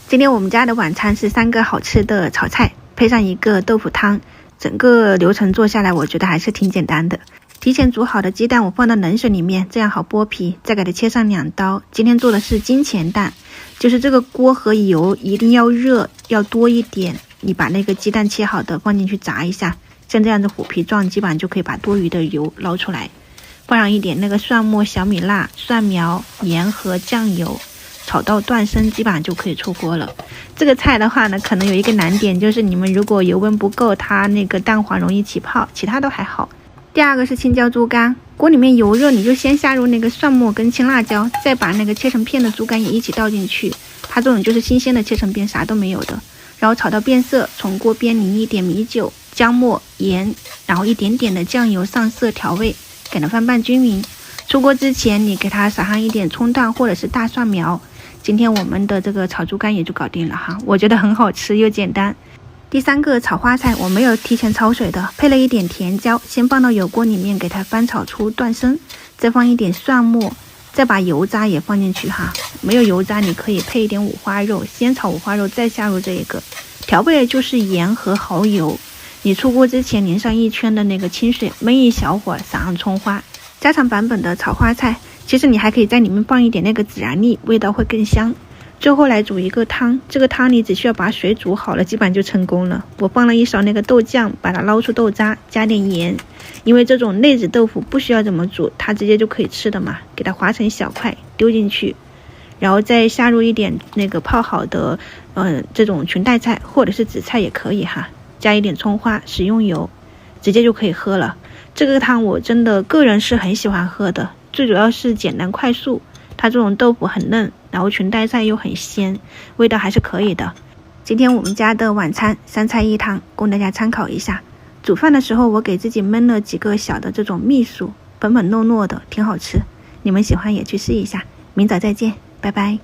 今天我们家的晚餐是3个好吃的炒菜，配上一个豆腐汤。整个流程做下来，我觉得还是挺简单的。提前煮好的鸡蛋我放到冷水里面，这样好剥皮，再给它切上2刀。今天做的是金钱蛋，就是这个锅和油一定要热，要多一点。你把那个鸡蛋切好的放进去炸一下，像这样子虎皮状，基本上就可以把多余的油捞出来。放上一点那个蒜末、小米辣、蒜苗、盐和酱油，炒到断生，基本上就可以出锅了。这个菜的话呢，可能有一个难点，就是你们如果油温不够，它那个蛋黄容易起泡，其他都还好。第二个是青椒猪肝，锅里面油热，你就先下入那个蒜末跟青辣椒，再把那个切成片的猪肝也一起倒进去。它这种就是新鲜的切成片，啥都没有的。然后炒到变色，从锅边淋一点米酒、姜末、盐，然后一点点的酱油上色调味，给它翻拌均匀。出锅之前，你给它撒上一点葱段或者是大蒜苗。今天我们的这个炒猪肝也就搞定了哈，我觉得很好吃又简单。第3个炒花菜，我没有提前焯水的，配了一点甜椒，先放到油锅里面给它翻炒出断生，再放一点蒜末，再把油渣也放进去哈。没有油渣你可以配一点五花肉，先炒五花肉再下入这一个。调味就是盐和蚝油。你出锅之前淋上1圈的那个清水，焖一小会儿，撒上葱花。家常版本的炒花菜，其实你还可以在里面放一点那个孜然粒，味道会更香。最后来煮一个汤，这个汤你只需要把水煮好了，基本上就成功了。我放了一勺那个豆酱，把它捞出豆渣，加点盐，因为这种内酯豆腐不需要怎么煮，它直接就可以吃的嘛。给它划成小块丢进去，然后再下入一点那个泡好的这种裙带菜或者是紫菜也可以哈，加一点葱花、食用油，直接就可以喝了。这个汤我真的个人是很喜欢喝的，最主要是简单快速，它这种豆腐很嫩，然后裙带菜又很鲜，味道还是可以的。今天我们家的晚餐3菜1汤，供大家参考一下。煮饭的时候我给自己焖了几个小的这种蜜薯，粉粉糯糯的，挺好吃。你们喜欢也去试一下。明早再见，拜拜。